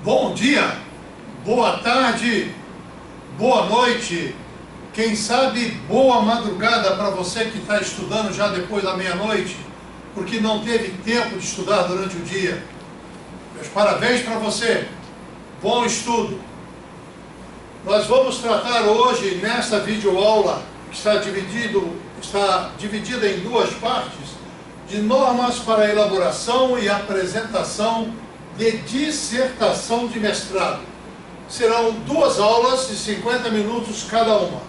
Bom dia, boa tarde, boa noite, quem sabe boa madrugada para você que está estudando já depois da meia-noite, porque não teve tempo de estudar durante o dia. Meus parabéns para você, bom estudo. Nós vamos tratar hoje, nesta videoaula, que está dividida em duas partes, de normas para a elaboração e apresentação de dissertação de mestrado. Serão duas aulas de 50 minutos cada uma.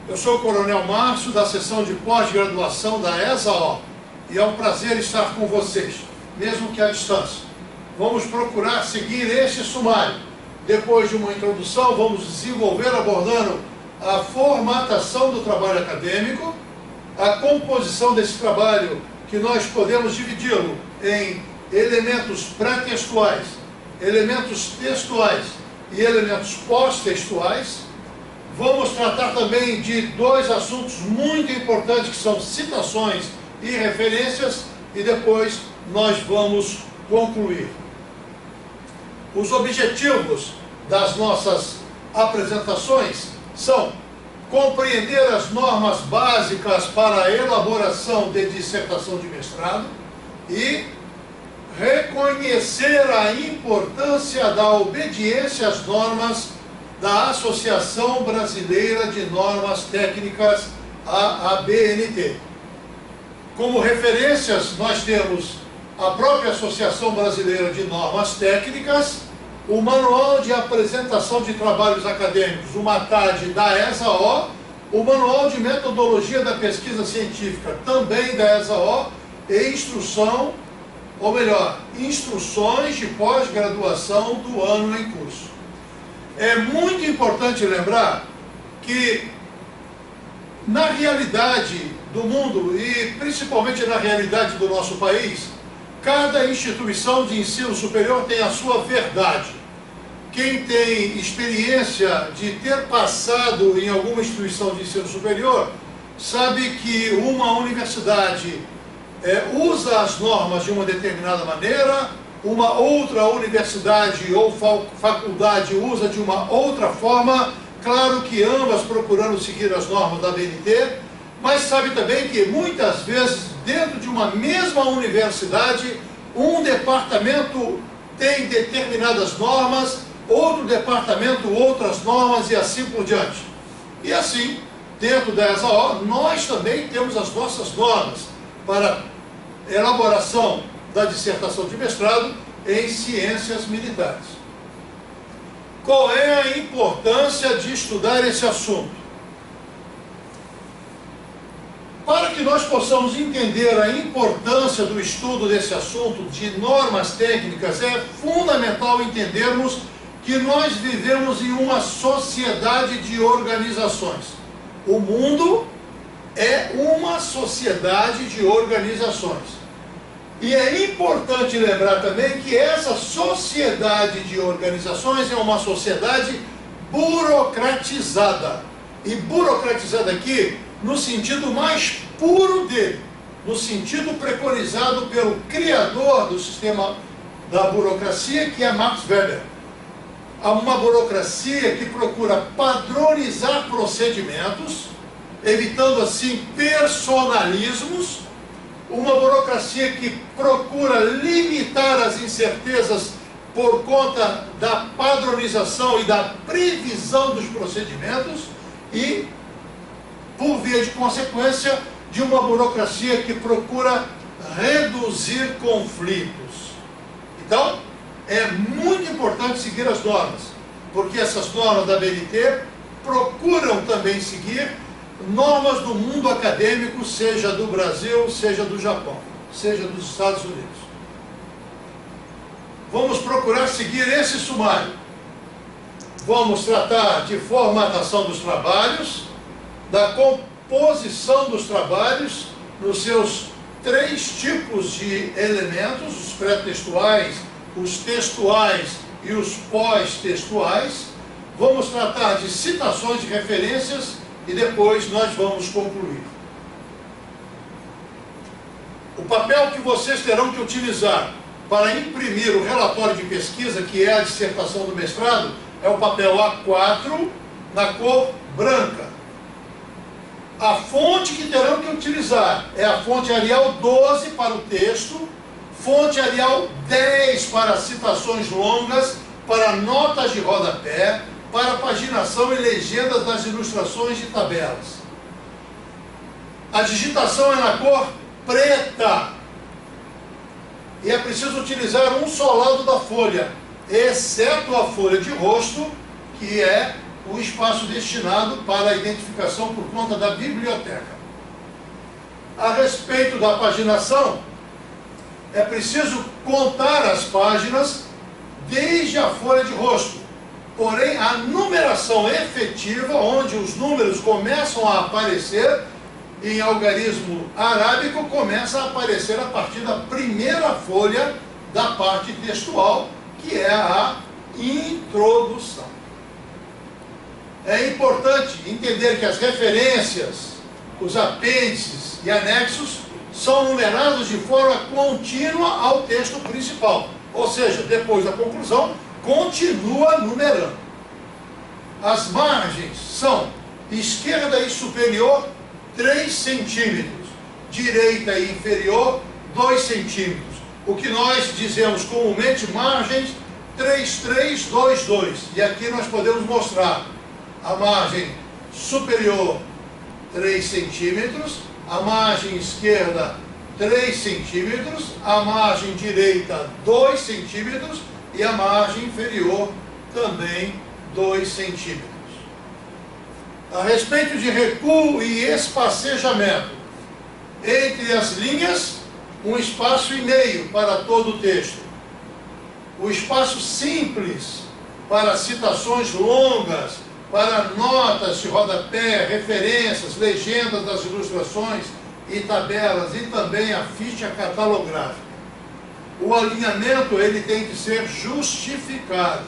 Eu sou o Coronel Márcio, da seção de pós-graduação da ESAO, e é um prazer estar com vocês, mesmo que à distância. Vamos procurar seguir este sumário. Depois de uma introdução, vamos desenvolver abordando a formatação do trabalho acadêmico, a composição desse trabalho, que nós podemos dividi-lo em elementos pré-textuais, elementos textuais e elementos pós-textuais. Vamos tratar também de dois assuntos muito importantes, que são citações e referências, e depois nós vamos concluir. Os objetivos das nossas apresentações são compreender as normas básicas para a elaboração de dissertação de mestrado e reconhecer a importância da obediência às normas da Associação Brasileira de Normas Técnicas, a ABNT. Como referências, nós temos a própria Associação Brasileira de Normas Técnicas, o Manual de Apresentação de Trabalhos Acadêmicos, o MATAD da ESAO, o Manual de Metodologia da Pesquisa Científica, também da ESAO, e instruções de pós-graduação do ano em curso. É muito importante lembrar que, na realidade do mundo, e principalmente na realidade do nosso país, cada instituição de ensino superior tem a sua verdade. Quem tem experiência de ter passado em alguma instituição de ensino superior, sabe que uma universidade usa as normas de uma determinada maneira, uma outra universidade ou faculdade usa de uma outra forma, claro que ambas procurando seguir as normas da BNT, mas sabe também que muitas vezes dentro de uma mesma universidade, um departamento tem determinadas normas, outro departamento outras normas e assim por diante. E assim, dentro da ESAO, nós também temos as nossas normas para elaboração da dissertação de mestrado em ciências militares. Qual é a importância de estudar esse assunto? Para que nós possamos entender a importância do estudo desse assunto de normas técnicas, é fundamental entendermos que nós vivemos em uma sociedade de organizações. O mundo é uma sociedade de organizações. E é importante lembrar também que essa sociedade de organizações é uma sociedade burocratizada. E burocratizada aqui no sentido mais puro dele, no sentido preconizado pelo criador do sistema da burocracia, que é Max Weber. Há uma burocracia que procura padronizar procedimentos, evitando assim personalismos, uma burocracia que procura limitar as incertezas por conta da padronização e da previsão dos procedimentos e, por via de consequência, de uma burocracia que procura reduzir conflitos. Então, é muito importante seguir as normas, porque essas normas da BNT procuram também seguir normas do mundo acadêmico, seja do Brasil, seja do Japão, seja dos Estados Unidos. Vamos procurar seguir esse sumário. Vamos tratar de formatação dos trabalhos, da composição dos trabalhos, nos seus três tipos de elementos, os pré-textuais, os textuais e os pós-textuais. Vamos tratar de citações de referências e depois nós vamos concluir. O papel que vocês terão que utilizar para imprimir o relatório de pesquisa, que é a dissertação do mestrado, é o papel A4 na cor branca. A fonte que terão que utilizar é a fonte Arial 12 para o texto, fonte Arial 10 para citações longas, para notas de rodapé, para paginação e legendas das ilustrações de tabelas. A digitação é na cor preta. E é preciso utilizar um só lado da folha, exceto a folha de rosto, que é o espaço destinado para a identificação por conta da biblioteca. A respeito da paginação, é preciso contar as páginas desde a folha de rosto. Porém, a numeração efetiva, onde os números começam a aparecer, em algarismo arábico, começa a aparecer a partir da primeira folha da parte textual, que é a introdução. É importante entender que as referências, os apêndices e anexos são numerados de forma contínua ao texto principal. Ou seja, depois da conclusão, continua numerando. As margens são esquerda e superior 3 centímetros, direita e inferior 2 centímetros. O que nós dizemos comumente margens 3, 3, 2, 2. E aqui nós podemos mostrar a margem superior 3 centímetros, a margem esquerda 3 centímetros, a margem direita 2 centímetros e a margem inferior também 2 centímetros. A respeito de recuo e espacejamento, entre as linhas, um espaço e meio para todo o texto. O espaço simples para citações longas, para notas de rodapé, referências, legendas das ilustrações e tabelas, e também a ficha catalográfica. O alinhamento ele tem que ser justificado.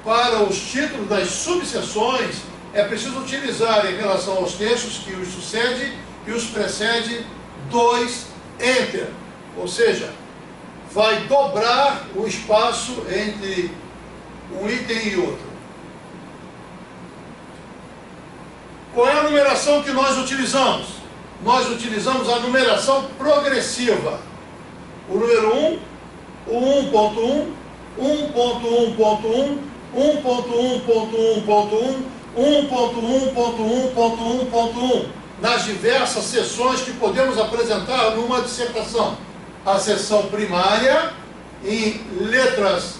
Para os títulos das subseções, é preciso utilizar, em relação aos textos que os sucede e os precede, 2 Enter. Ou seja, vai dobrar o espaço entre um item e outro. Qual é a numeração que nós utilizamos? Nós utilizamos a numeração progressiva. O número 1, o 1.1, 1.1.1, 1.1.1.1, 1.1.1.1.1, nas diversas seções que podemos apresentar numa dissertação. A seção primária, em letras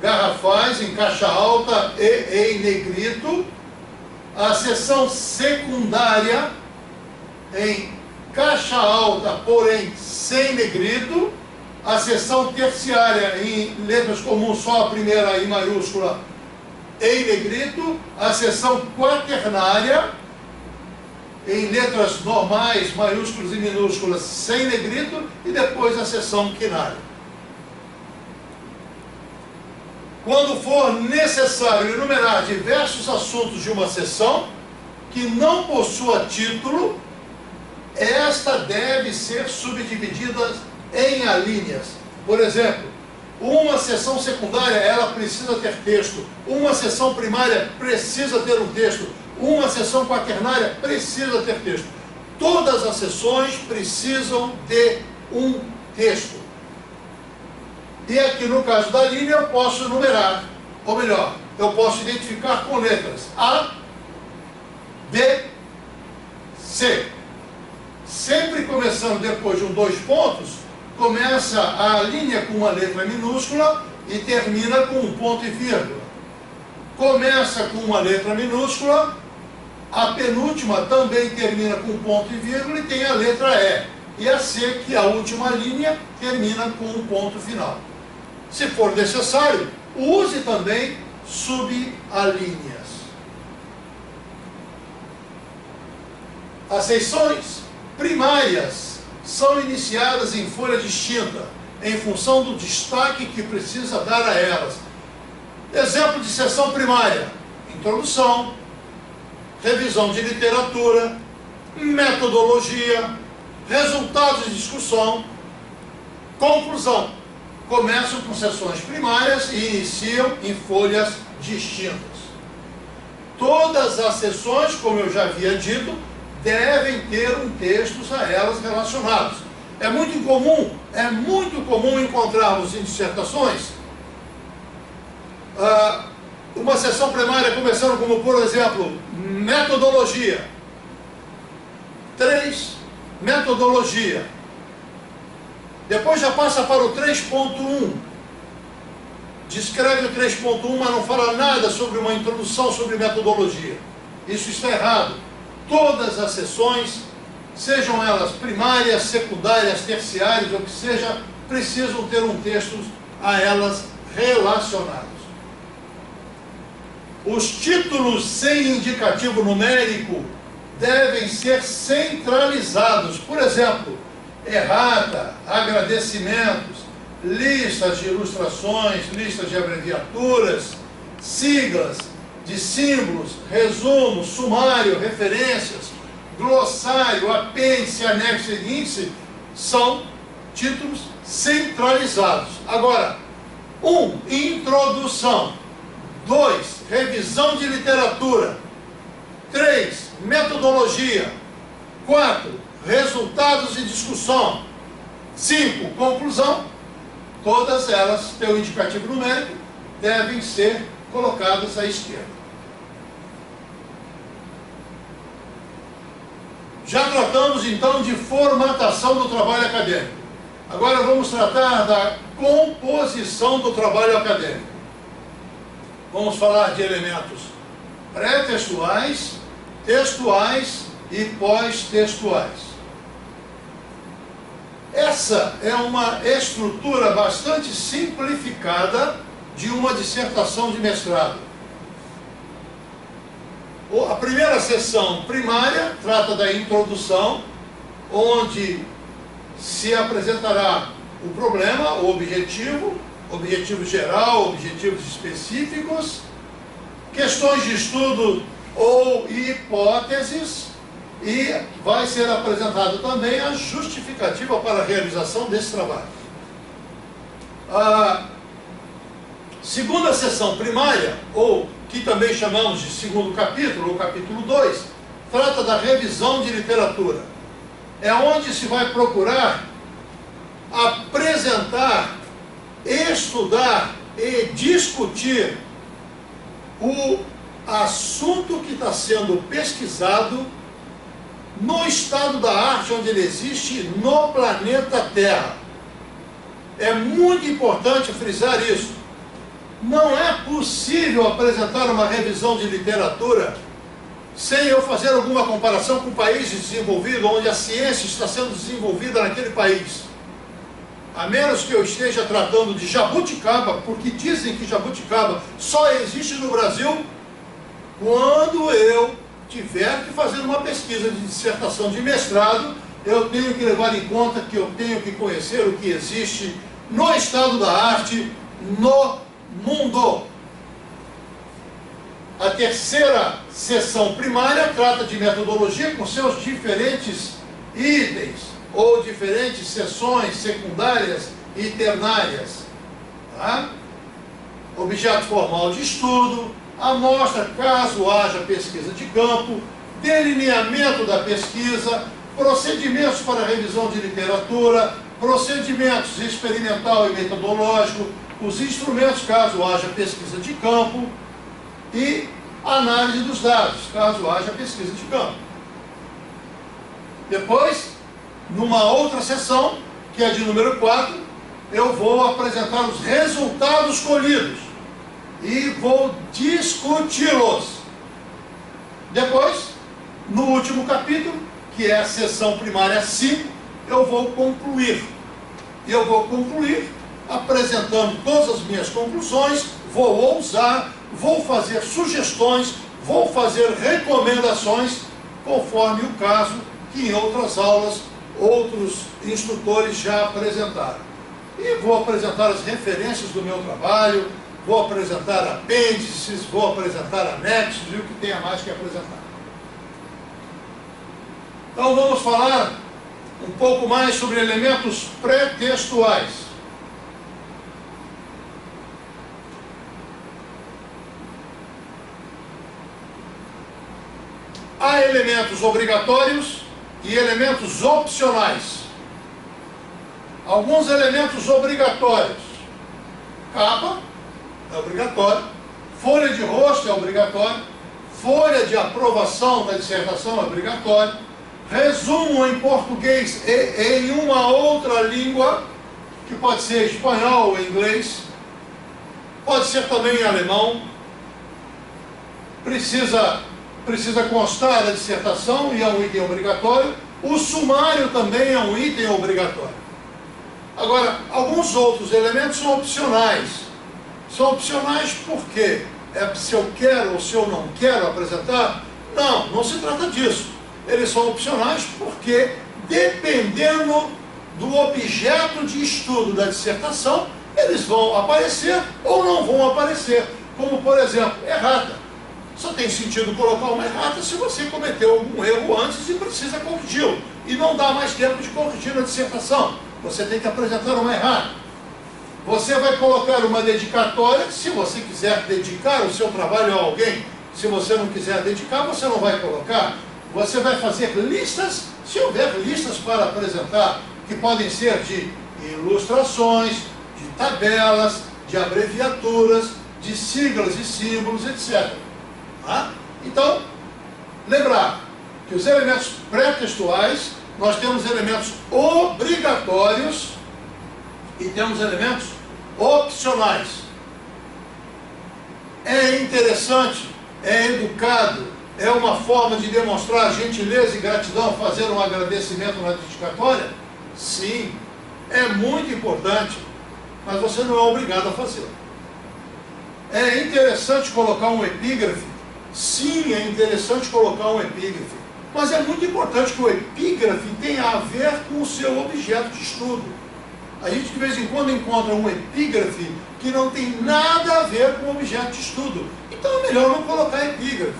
garrafais, em caixa alta e em negrito. A seção secundária, em caixa alta, porém sem negrito. A seção terciária, em letras comuns, só a primeira em maiúscula, em negrito. A seção quaternária, em letras normais, maiúsculas e minúsculas, sem negrito. E depois a seção quinária. Quando for necessário enumerar diversos assuntos de uma seção que não possua título, esta deve ser subdividida em alíneas. Por exemplo, uma seção secundária, ela precisa ter texto. Uma seção primária precisa ter um texto. Uma seção quaternária precisa ter texto. Todas as seções precisam de um texto. E aqui no caso da linha eu posso numerar, ou melhor, eu posso identificar com letras A, B, C. Sempre começando depois de um 2 pontos, começa a linha com uma letra minúscula e termina com um ponto e vírgula. Começa com uma letra minúscula, a penúltima também termina com um ponto e vírgula e tem a letra E. E a C, que é a última linha, termina com um ponto final. Se for necessário, use também subalíneas. As seções primárias são iniciadas em folha distinta, em função do destaque que precisa dar a elas. Exemplo de seção primária: introdução, revisão de literatura, metodologia, resultados de discussão, conclusão. começam com sessões primárias e iniciam em folhas distintas. Todas as sessões, como eu já havia dito, devem ter um texto a elas relacionados. É muito comum encontrarmos em dissertações uma sessão primária começando como, por exemplo, metodologia. 3, metodologia. Depois já passa para o 3.1. Descreve o 3.1, mas não fala nada sobre uma introdução sobre metodologia. Isso está errado. Todas as sessões, sejam elas primárias, secundárias, terciárias, ou que seja, precisam ter um texto a elas relacionados. Os títulos sem indicativo numérico devem ser centralizados. Por exemplo, errata, agradecimentos, listas de ilustrações, listas de abreviaturas, siglas de símbolos, resumo, sumário, referências, glossário, apêndice, anexo e índice, são títulos centralizados. Agora, 1. Introdução. 2. Revisão de literatura. 3. Metodologia. 4. Resultados e discussão. 5. Conclusão. Todas elas têm um indicativo numérico, devem ser colocadas à esquerda. Já tratamos então de formatação do trabalho acadêmico. Agora vamos tratar da composição do trabalho acadêmico. Vamos falar de elementos pré-textuais, textuais e pós-textuais. Essa é uma estrutura bastante simplificada de uma dissertação de mestrado. A primeira sessão primária trata da introdução, onde se apresentará o problema, o objetivo geral, objetivos específicos, questões de estudo ou hipóteses, e vai ser apresentada também a justificativa para a realização desse trabalho. A segunda sessão primária, ou que também chamamos de segundo capítulo, ou capítulo 2, trata da revisão de literatura. É onde se vai procurar apresentar, estudar e discutir o assunto que está sendo pesquisado no estado da arte onde ele existe no planeta Terra. É muito importante frisar isso. Não é possível apresentar uma revisão de literatura sem eu fazer alguma comparação com países desenvolvidos, onde a ciência está sendo desenvolvida naquele país. A menos que eu esteja tratando de jabuticaba, porque dizem que jabuticaba só existe no Brasil, quando eu tiver que fazer uma pesquisa de dissertação de mestrado, eu tenho que levar em conta que eu tenho que conhecer o que existe no estado da arte, no mundo. A terceira sessão primária trata de metodologia com seus diferentes itens, ou diferentes sessões secundárias e ternárias. Tá? Objeto formal de estudo, amostra caso haja pesquisa de campo, delineamento da pesquisa, procedimentos para revisão de literatura, procedimentos experimental e metodológico, os instrumentos caso haja pesquisa de campo e análise dos dados, caso haja pesquisa de campo. Depois, numa outra sessão, que é de número 4, eu vou apresentar os resultados colhidos e vou discuti-los. Depois, no último capítulo, que é a sessão primária 5, eu vou concluir. E eu vou concluir apresentando todas as minhas conclusões, vou ousar, vou fazer sugestões, vou fazer recomendações, conforme o caso que em outras aulas outros instrutores já apresentaram. E vou apresentar as referências do meu trabalho, vou apresentar apêndices, vou apresentar anexos e o que tenha mais que apresentar. Então vamos falar um pouco mais sobre elementos pré-textuais. há elementos obrigatórios e elementos opcionais. Alguns elementos obrigatórios. Capa é obrigatório, folha de rosto é obrigatório, folha de aprovação da dissertação é obrigatório, resumo em português e em uma outra língua, que pode ser espanhol ou inglês, pode ser também em alemão, precisa constar da dissertação e é um item obrigatório, o sumário também é um item obrigatório. Agora, alguns outros elementos são opcionais. São opcionais porque se eu quero ou se eu não quero apresentar? Não, não se trata disso. Eles são opcionais porque, dependendo do objeto de estudo da dissertação, eles vão aparecer ou não vão aparecer. Como, por exemplo, errata. Só tem sentido colocar uma errata se você cometeu algum erro antes e precisa corrigi-lo. E não dá mais tempo de corrigir na dissertação. Você tem que apresentar uma errata. Você vai colocar uma dedicatória se você quiser dedicar o seu trabalho a alguém. Se você não quiser dedicar, você não vai colocar. Você vai fazer listas, se houver listas para apresentar, que podem ser de ilustrações, de tabelas, de abreviaturas, de siglas e símbolos, etc. Tá? Então, lembrar que os elementos pré-textuais, nós temos elementos obrigatórios e temos elementos opcionais. É interessante, é educado, é uma forma de demonstrar gentileza e gratidão, fazer um agradecimento na dedicatória? Sim, é muito importante, mas você não é obrigado a fazê-lo. É interessante colocar um epígrafe? Sim, é interessante colocar um epígrafe, mas é muito importante que o epígrafe tenha a ver com o seu objeto de estudo. A gente de vez em quando encontra um epígrafe que não tem nada a ver com o objeto de estudo. Então é melhor não colocar epígrafe.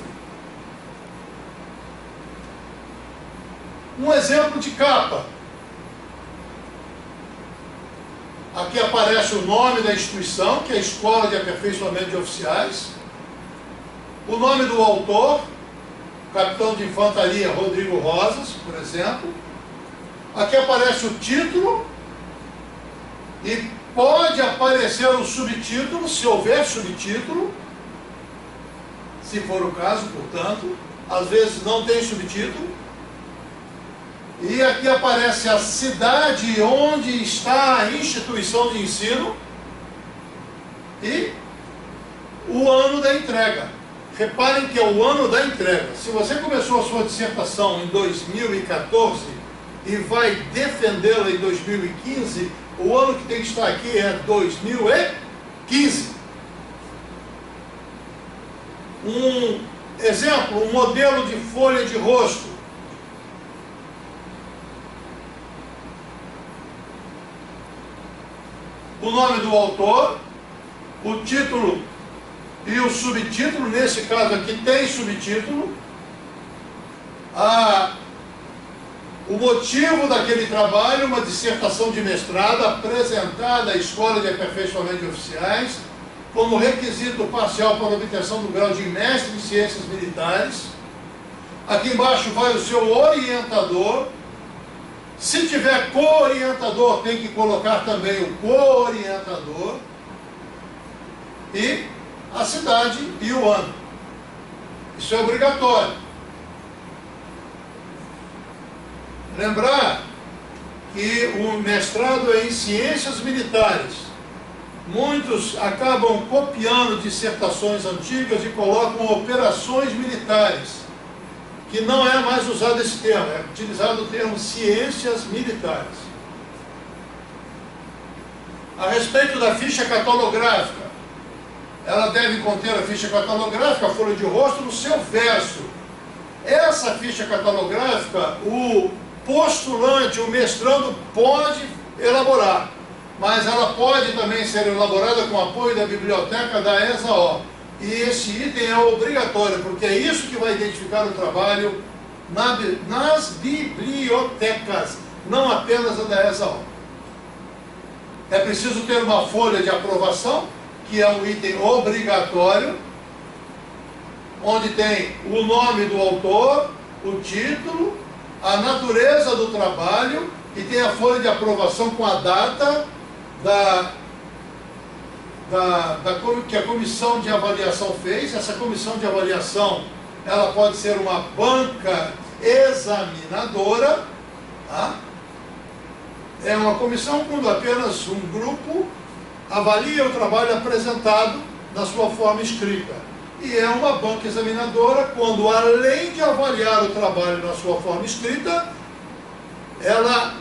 Um exemplo de capa. Aqui aparece o nome da instituição, que é a Escola de Aperfeiçoamento de Oficiais. O nome do autor, Capitão de Infantaria Rodrigo Rosas, por exemplo. Aqui aparece o título. E pode aparecer o subtítulo, se houver subtítulo, se for o caso, portanto. Às vezes não tem subtítulo. E aqui aparece a cidade onde está a instituição de ensino e o ano da entrega. Reparem que é o ano da entrega. Se você começou a sua dissertação em 2014 e vai defendê-la em 2015, o ano que tem que estar aqui é 2015. Um exemplo, um modelo de folha de rosto. O nome do autor, o título e o subtítulo, nesse caso aqui tem subtítulo, o motivo daquele trabalho, uma dissertação de mestrado apresentada à Escola de Aperfeiçoamento de Oficiais, como requisito parcial para obtenção do grau de mestre em Ciências Militares. Aqui embaixo vai o seu orientador. Se tiver co-orientador, tem que colocar também o co-orientador. E a cidade e o ano. Isso é obrigatório. Lembrar que o mestrado é em Ciências Militares. Muitos acabam copiando dissertações antigas e colocam operações militares, que não é mais usado esse termo, é utilizado o termo Ciências Militares. A respeito da ficha catalográfica, ela deve conter a ficha catalográfica, a folha de rosto, no seu verso. Essa ficha catalográfica, o postulante, o mestrando pode elaborar, mas ela pode também ser elaborada com apoio da biblioteca da ESAO. E esse item é obrigatório, porque é isso que vai identificar o trabalho nas bibliotecas, não apenas a da ESAO. É preciso ter uma folha de aprovação, que é um item obrigatório, onde tem o nome do autor, o título, a natureza do trabalho, e tem a folha de aprovação com a data que a comissão de avaliação fez. Essa comissão de avaliação, ela pode ser uma banca examinadora, tá? É uma comissão quando apenas um grupo avalia o trabalho apresentado na sua forma escrita. E é uma banca examinadora quando, além de avaliar o trabalho na sua forma escrita, ela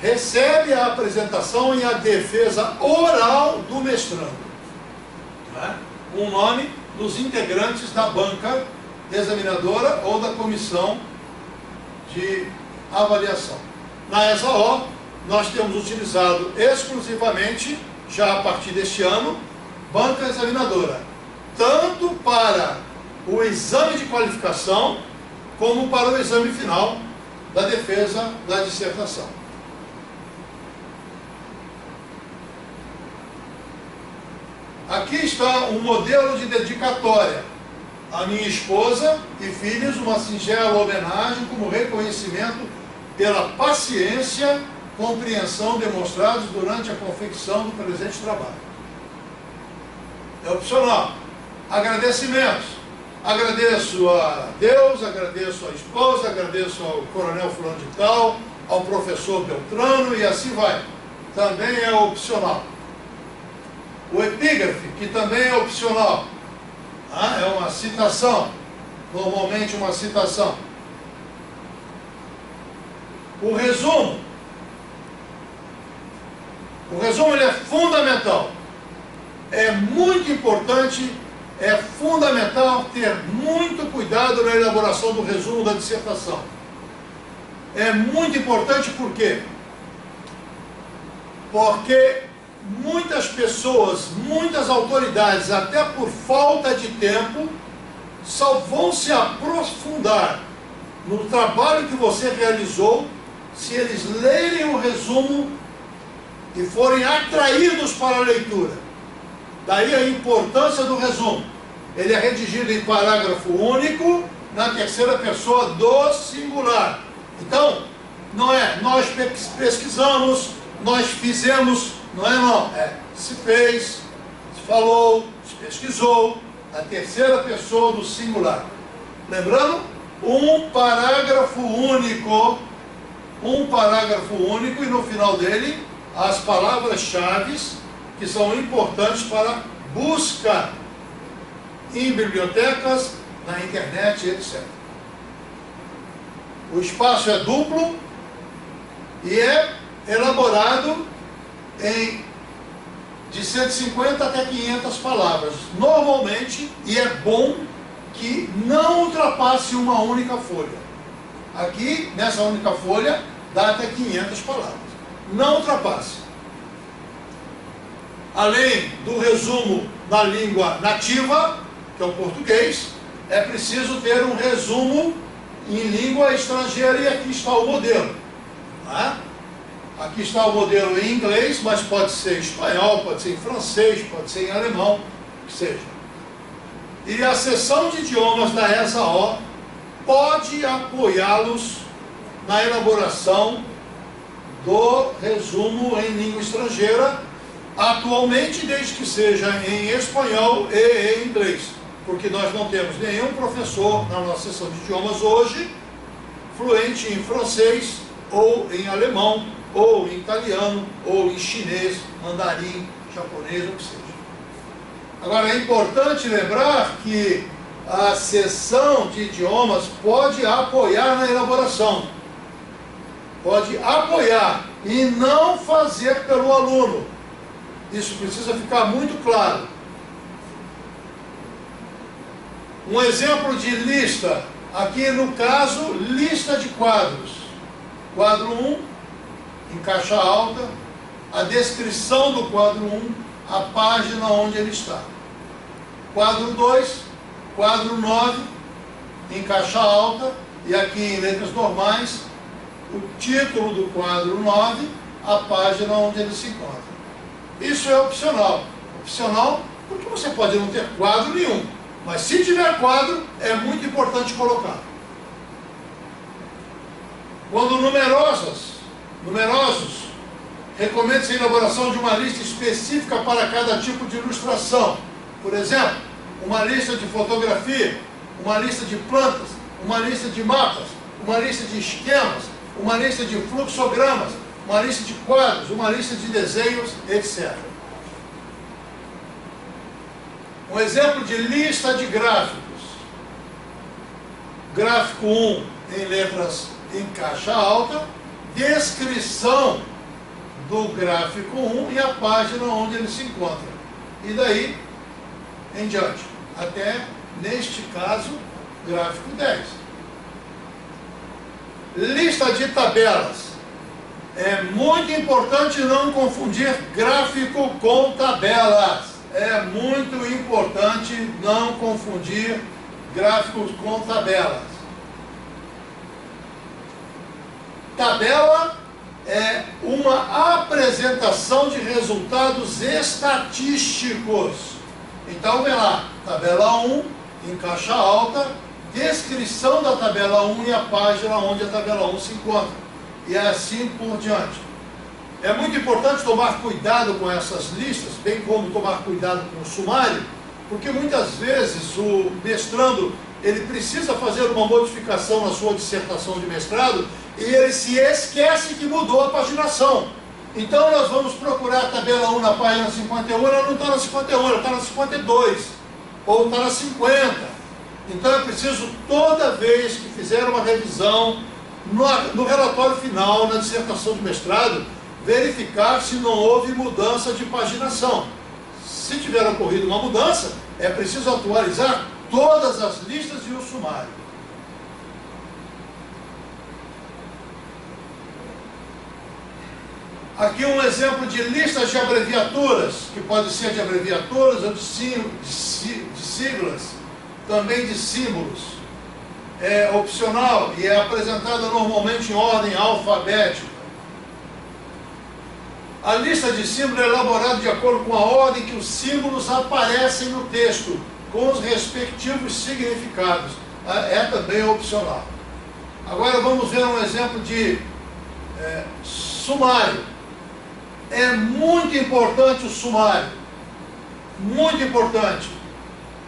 recebe a apresentação e a defesa oral do mestrando. Tá? Um nome dos integrantes da banca examinadora ou da comissão de avaliação. Na ESAO, nós temos utilizado exclusivamente, já a partir deste ano, banca examinadora, tanto para o exame de qualificação, como para o exame final da defesa da dissertação. Aqui está um modelo de dedicatória. A minha esposa e filhos, uma singela homenagem como reconhecimento pela paciência, compreensão demonstrados durante a confecção do presente trabalho. É opcional. Agradecimentos. Agradeço a Deus, agradeço à esposa, agradeço ao coronel fulano de tal, ao professor Beltrano e assim vai. Também é opcional. O epígrafe, que também é opcional. É uma citação, normalmente uma citação. O resumo ele é fundamental. É muito importante, é fundamental ter muito cuidado na elaboração do resumo da dissertação. É muito importante por quê? Porque muitas pessoas, muitas autoridades, até por falta de tempo, só vão se aprofundar no trabalho que você realizou se eles lerem o resumo e forem atraídos para a leitura. Daí a importância do resumo. Ele é redigido em parágrafo único, na terceira pessoa do singular. Então, não é nós pesquisamos, nós fizemos, não. É se fez, se falou, se pesquisou, a terceira pessoa do singular. Lembrando, um parágrafo único e no final dele as palavras-chave que são importantes para busca em bibliotecas, na internet, etc. O espaço é duplo e é elaborado de 150 até 500 palavras, normalmente, e é bom que não ultrapasse uma única folha. Aqui, nessa única folha, dá até 500 palavras. Não ultrapasse. Além do resumo na língua nativa, que é o português, é preciso ter um resumo em língua estrangeira, e aqui está o modelo. Tá? Aqui está o modelo em inglês, mas pode ser em espanhol, pode ser em francês, pode ser em alemão, que seja. E a seção de idiomas da ESAO pode apoiá-los na elaboração do resumo em língua estrangeira, atualmente, desde que seja em espanhol e em inglês, porque nós não temos nenhum professor na nossa seção de idiomas hoje fluente em francês, ou em alemão, ou em italiano, ou em chinês, mandarim, japonês, o que seja. Agora, é importante lembrar que a seção de idiomas pode apoiar na elaboração. Pode apoiar e não fazer pelo aluno. Isso precisa ficar muito claro. Um exemplo de lista, aqui no caso, lista de quadros. Quadro 1, em caixa alta, a descrição do quadro 1, a página onde ele está. Quadro 2, quadro 9, em caixa alta, e aqui em letras normais, o título do quadro 9, a página onde ele se encontra. Isso é opcional. Opcional porque você pode não ter quadro nenhum. Mas se tiver quadro, é muito importante colocar. Quando numerosos, recomenda-se a elaboração de uma lista específica para cada tipo de ilustração. Por exemplo, uma lista de fotografia, uma lista de plantas, uma lista de mapas, uma lista de esquemas, uma lista de fluxogramas, uma lista de quadros, uma lista de desenhos, etc. Um exemplo de lista de gráficos. Gráfico 1 em letras em caixa alta, descrição do gráfico 1 e a página onde ele se encontra. E daí em diante, até, neste caso, gráfico 10. Lista de tabelas. É muito importante não confundir gráfico com tabelas. É muito importante não confundir gráficos com tabelas. Tabela é uma apresentação de resultados estatísticos. Então, vem lá, tabela 1, em caixa alta, descrição da tabela 1 e a página onde a tabela 1 se encontra. E assim por diante. É muito importante tomar cuidado com essas listas, bem como tomar cuidado com o sumário, porque muitas vezes o mestrando, ele precisa fazer uma modificação na sua dissertação de mestrado e ele se esquece que mudou a paginação. Então nós vamos procurar a tabela 1 na página 51, ela não está na 51, ela está na 52, ou está na 50. Então é preciso, toda vez que fizer uma revisão, no relatório final, na dissertação de mestrado, verificar se não houve mudança de paginação. Se tiver ocorrido uma mudança, é preciso atualizar todas as listas e o sumário. Aqui um exemplo de listas de abreviaturas, que pode ser de abreviaturas ou de siglas, também de símbolos. É opcional e é apresentada normalmente em ordem alfabética. A lista de símbolos é elaborada de acordo com a ordem que os símbolos aparecem no texto, com os respectivos significados. É também opcional. Agora vamos ver um exemplo de sumário. É muito importante o sumário. Muito importante.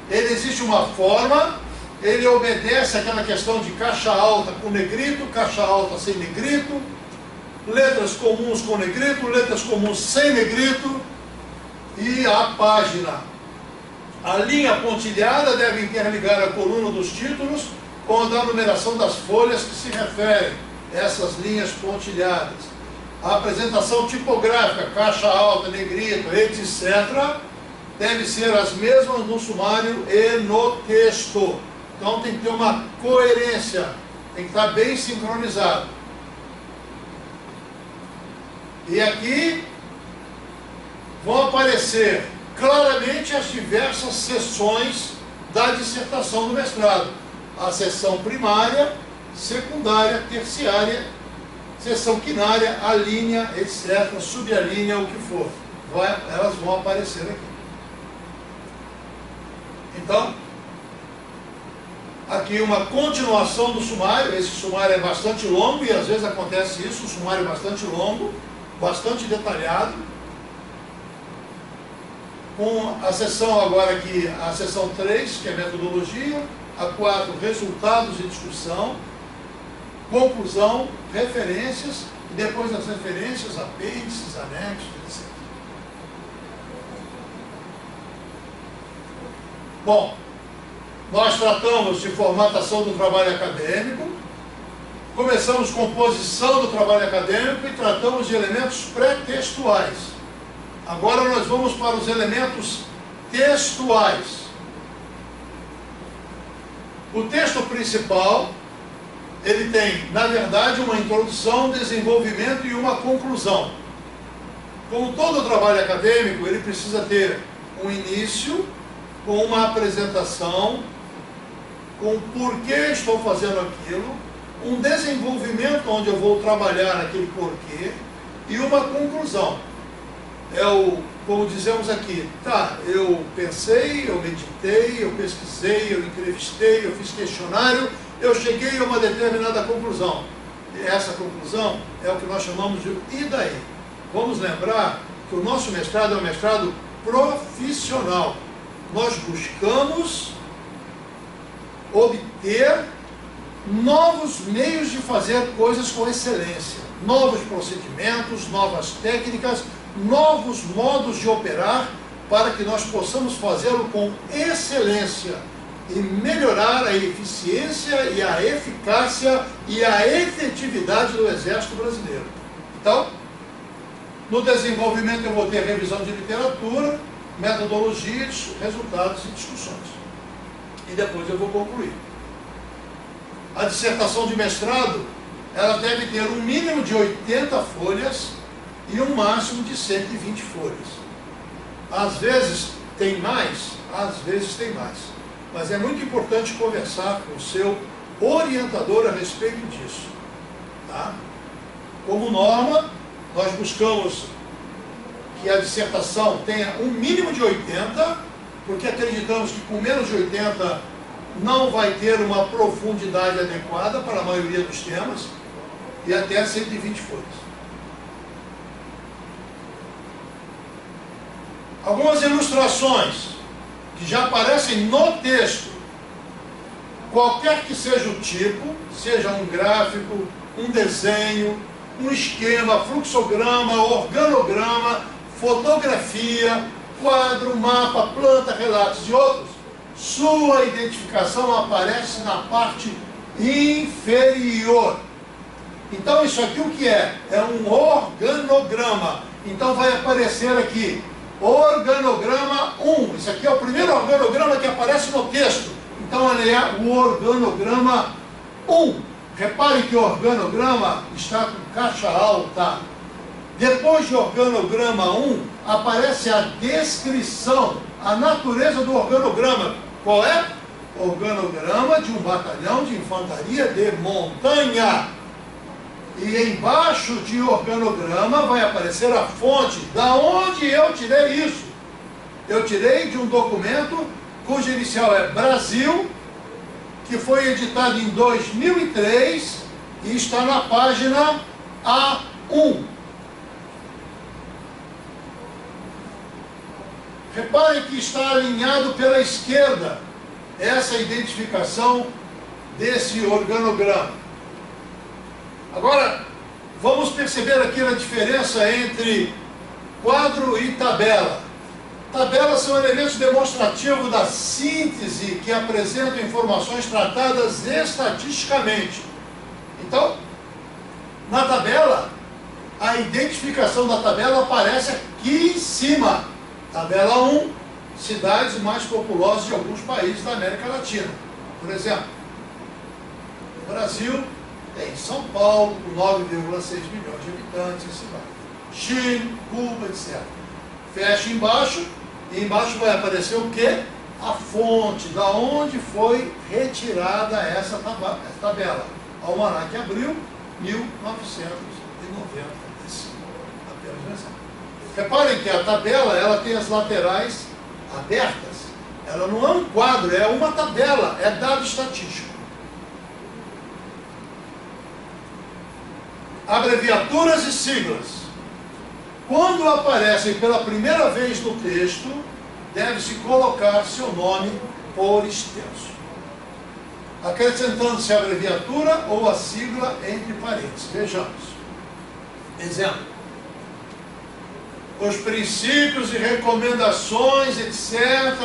Ele existe uma forma, ele obedece àquela questão de caixa alta com negrito, caixa alta sem negrito, letras comuns com negrito, letras comuns sem negrito, e a página. A linha pontilhada deve interligar a coluna dos títulos com a da numeração das folhas que se referem a essas linhas pontilhadas. A apresentação tipográfica, caixa alta, negrito, etc., deve ser as mesmas no sumário e no texto. Então tem que ter uma coerência, tem que estar bem sincronizado. E aqui vão aparecer claramente as diversas seções da dissertação do mestrado. A seção primária, secundária, terciária, seção quinária, a linha, etc., subalínea, o que for. Elas vão aparecer aqui. Então, aqui uma continuação do sumário. Esse sumário é bastante longo e às vezes acontece isso, um sumário bastante longo, bastante detalhado. Com a seção agora aqui, a seção 3, que é metodologia, a 4, resultados e discussão, conclusão, referências, e depois das referências, apêndices, anexos, etc. Bom, nós tratamos de formatação do trabalho acadêmico, começamos com composição do trabalho acadêmico e tratamos de elementos pré-textuais. Agora nós vamos para os elementos textuais. O texto principal, ele tem, na verdade, uma introdução, desenvolvimento e uma conclusão. Como todo trabalho acadêmico, ele precisa ter um início, com uma apresentação, com por que estou fazendo aquilo, um desenvolvimento onde eu vou trabalhar aquele porquê e uma conclusão. como dizemos aqui, tá, eu pensei, eu meditei, eu pesquisei, eu entrevistei, eu fiz questionário, eu cheguei a uma determinada conclusão. E essa conclusão é o que nós chamamos de e daí? Vamos lembrar que o nosso mestrado é um mestrado profissional. Nós buscamos obter novos meios de fazer coisas com excelência, novos procedimentos, novas técnicas, novos modos de operar, para que nós possamos fazê-lo com excelência e melhorar a eficiência e a eficácia e a efetividade do Exército Brasileiro. Então, no desenvolvimento eu vou ter revisão de literatura, metodologias, resultados e discussões. E depois eu vou concluir. A dissertação de mestrado, ela deve ter um mínimo de 80 folhas e um máximo de 120 folhas. Às vezes tem mais, às vezes tem mais. Mas é muito importante conversar com o seu orientador a respeito disso. Tá? Como norma, nós buscamos que a dissertação tenha um mínimo de 80, porque acreditamos que com menos de 80 não vai ter uma profundidade adequada para a maioria dos temas, e até 120 folhas. Algumas ilustrações que já aparecem no texto, qualquer que seja o tipo, seja um gráfico, um desenho, um esquema, fluxograma, organograma, fotografia, quadro, mapa, planta, relatos e outros, sua identificação aparece na parte inferior. Então isso aqui o que é? É um organograma. Então vai aparecer aqui, organograma 1. Isso aqui é o primeiro organograma que aparece no texto. Então ele é o organograma 1. Repare que o organograma está com caixa alta. Depois de organograma 1, aparece a descrição, a natureza do organograma. Qual é? Organograma de um batalhão de infantaria de montanha. E embaixo de organograma vai aparecer a fonte. Da onde eu tirei isso? Eu tirei de um documento cuja inicial é Brasil, que foi editado em 2003 e está na página A1. Reparem que está alinhado pela esquerda essa identificação desse organograma. Agora, vamos perceber aqui a diferença entre quadro e tabela. Tabelas são elementos demonstrativos da síntese que apresentam informações tratadas estatisticamente. Então, na tabela, a identificação da tabela aparece aqui em cima. Tabela 1, cidades mais populosas de alguns países da América Latina. Por exemplo, no Brasil tem São Paulo, com 9,6 milhões de habitantes, assim vai. Chile, Cuba, etc. Fecha embaixo, e embaixo vai aparecer o quê? A fonte, da onde foi retirada essa tabela. Almanac Abril, 1995. Apenas um exemplo. Reparem que a tabela, ela tem as laterais abertas. Ela não é um quadro, é uma tabela, é dado estatístico. Abreviaturas e siglas. Quando aparecem pela primeira vez no texto, deve-se colocar seu nome por extenso, acrescentando-se a abreviatura ou a sigla entre parênteses. Vejamos. Exemplo. Os princípios e recomendações, etc.,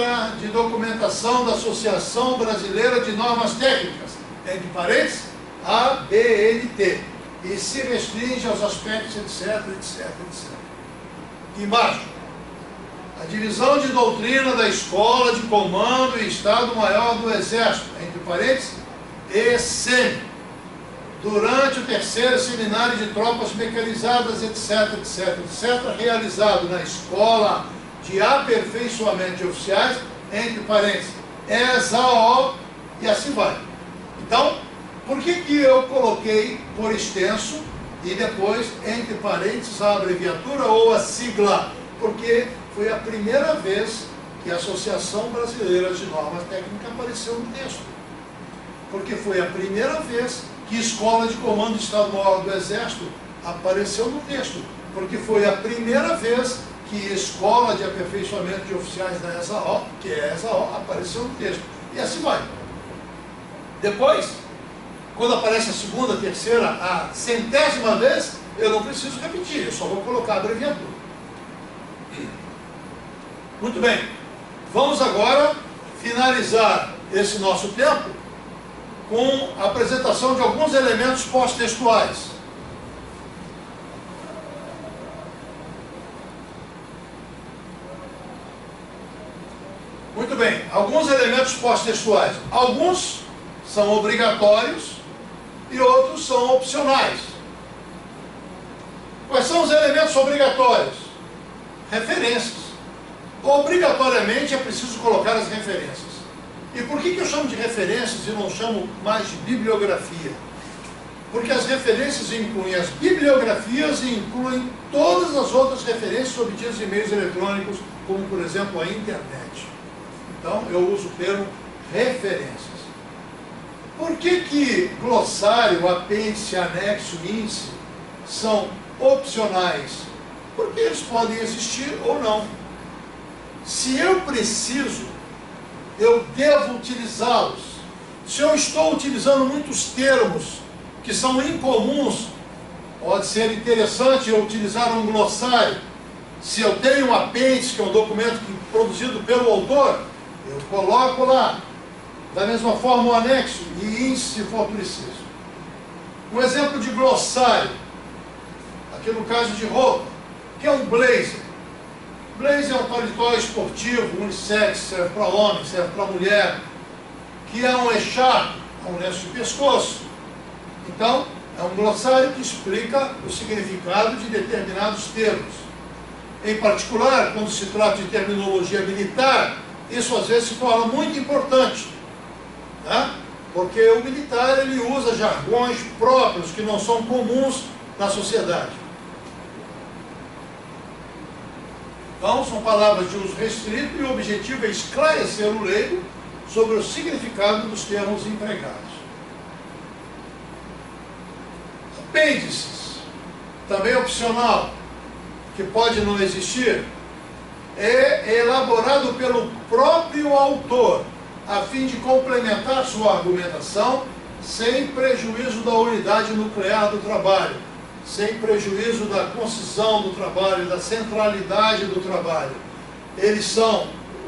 de documentação da Associação Brasileira de Normas Técnicas, entre parênteses, ABNT, e se restringe aos aspectos, etc., etc., etc. Embaixo, a divisão de doutrina da Escola de Comando e Estado-Maior do Exército, entre parênteses, ESEM, durante o terceiro seminário de tropas mecanizadas, etc., etc., etc., realizado na Escola de Aperfeiçoamento de Oficiais, entre parênteses, ESAO, e assim vai. Então, por que eu coloquei por extenso e depois, entre parênteses, a abreviatura ou a sigla? porque foi a primeira vez que a Associação Brasileira de Normas Técnicas apareceu no texto. Porque foi a primeira vez que Escola de Comando de Estado-Maior do Exército apareceu no texto. Porque foi a primeira vez que Escola de Aperfeiçoamento de Oficiais da ESAO, que é a ESAO, apareceu no texto. E assim vai. Depois, quando aparece a segunda, a terceira, a centésima vez, eu não preciso repetir, eu só vou colocar a abreviatura. Muito bem. Vamos agora finalizar esse nosso tempo com a apresentação de alguns elementos pós-textuais. Muito bem, alguns elementos pós-textuais. Alguns são obrigatórios e outros são opcionais. Quais são os elementos obrigatórios? Referências. Obrigatoriamente é preciso colocar as referências. E por que eu chamo de referências e não chamo mais de bibliografia? Porque as referências incluem as bibliografias e incluem todas as outras referências obtidas em meios eletrônicos, como por exemplo a internet. Então eu uso o termo referências. Por que glossário, apêndice, anexo, índice são opcionais? Porque eles podem existir ou não. Se eu preciso, eu devo utilizá-los. Se eu estou utilizando muitos termos que são incomuns, pode ser interessante eu utilizar um glossário. Se eu tenho um apêndice, que é um documento produzido pelo autor, eu coloco lá. Da mesma forma o anexo e índice, se for preciso. Um exemplo de glossário, aqui no caso de roupa, que é um blazer. Blazer é um paletó esportivo, unissex, serve para homem, serve para mulher, que é um echarpe, um lenço de pescoço. Então, é um glossário que explica o significado de determinados termos. Em particular, quando se trata de terminologia militar, isso às vezes se torna muito importante, né? Porque o militar ele usa jargões próprios que não são comuns na sociedade. Então, são palavras de uso restrito e o objetivo é esclarecer o leigo sobre o significado dos termos empregados. Apêndices, também opcional, que pode não existir, é elaborado pelo próprio autor, a fim de complementar sua argumentação, sem prejuízo da unidade nuclear do trabalho, sem prejuízo da concisão do trabalho, da centralidade do trabalho.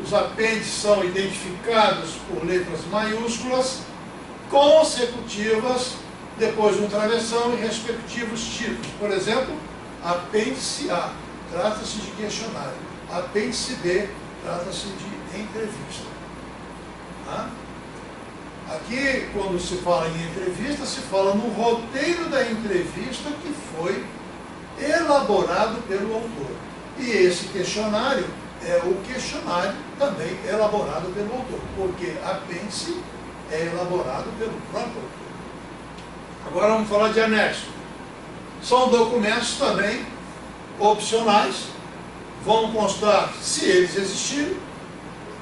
Os apêndices são identificados por letras maiúsculas, consecutivas, depois de um travessão e respectivos títulos. Por exemplo, apêndice A, trata-se de questionário. Apêndice B, trata-se de entrevista. Tá? Aqui, quando se fala em entrevista, se fala no roteiro da entrevista que foi elaborado pelo autor. E esse questionário é o questionário também elaborado pelo autor, porque apêndice é elaborado pelo próprio autor. Agora vamos falar de anexo. São documentos também opcionais, vão constar, se eles existirem,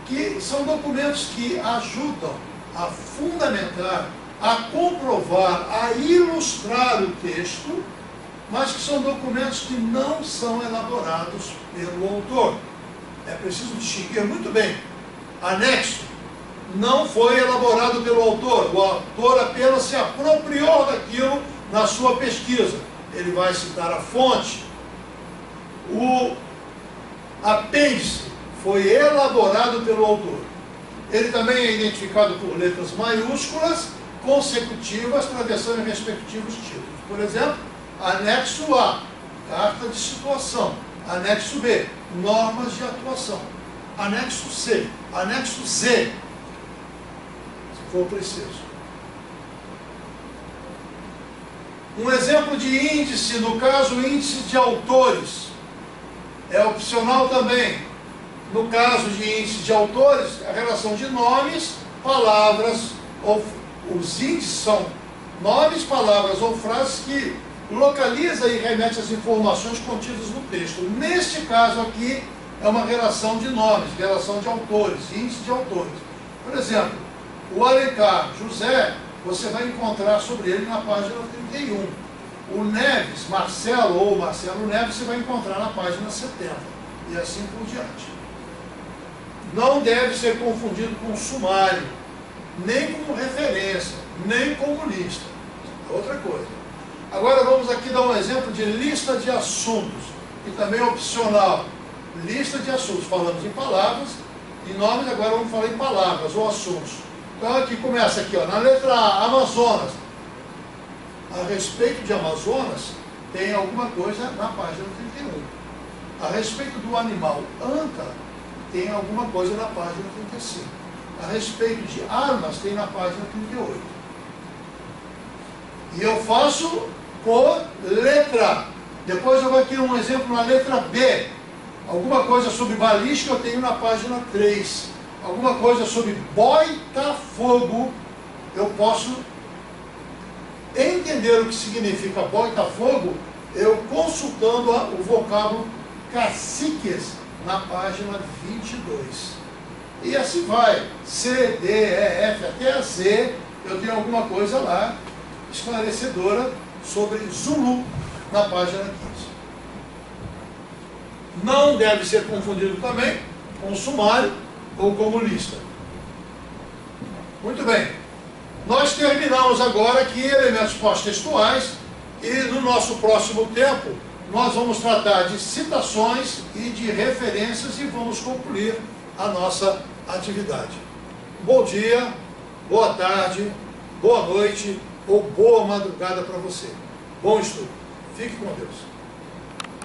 que são documentos que ajudam a fundamentar, a comprovar, a ilustrar o texto, mas que são documentos que não são elaborados pelo autor. É preciso distinguir muito bem. Anexo não foi elaborado pelo autor. O autor apenas se apropriou daquilo na sua pesquisa. Ele vai citar a fonte. O apêndice foi elaborado pelo autor. Ele também é identificado por letras maiúsculas, consecutivas, travessando respectivos títulos. Por exemplo, anexo A, carta de situação. Anexo B, normas de atuação. Anexo C, anexo Z, se for preciso. Um exemplo de índice, no caso, índice de autores. É opcional também. No caso de índice de autores, a relação de nomes, palavras, ou os índices são nomes, palavras ou frases que localiza e remete às informações contidas no texto. Neste caso aqui, é uma relação de nomes, relação de autores, índice de autores. Por exemplo, o Alencar José, você vai encontrar sobre ele na página 31. O Neves, Marcelo ou Marcelo Neves, você vai encontrar na página 70. E assim por diante. Não deve ser confundido com sumário, nem como referência, nem como lista. É outra coisa. Agora vamos aqui dar um exemplo de lista de assuntos, que também é opcional. Lista de assuntos, falamos em palavras, em nomes, agora vamos falar em palavras ou assuntos. Então aqui começa aqui, ó, na letra A, Amazonas. A respeito de Amazonas, tem alguma coisa na página 31. A respeito do animal anta, tem alguma coisa na página 35. A respeito de armas, tem na página 38. E eu faço por letra. Depois eu vou aqui um exemplo na letra B. Alguma coisa sobre balística eu tenho na página 3. Alguma coisa sobre Botafogo, eu posso entender o que significa Botafogo, eu consultando o vocábulo caciques na página 22. E assim vai. C, D, E, F, até a Z, eu tenho alguma coisa lá esclarecedora sobre Zulu na página 15. Não deve ser confundido também com sumário ou como lista. Muito bem. Nós terminamos agora aqui elementos pós-textuais e no nosso próximo tempo nós vamos tratar de citações e de referências e vamos concluir a nossa atividade. Bom dia, boa tarde, boa noite ou boa madrugada para você. Bom estudo. Fique com Deus.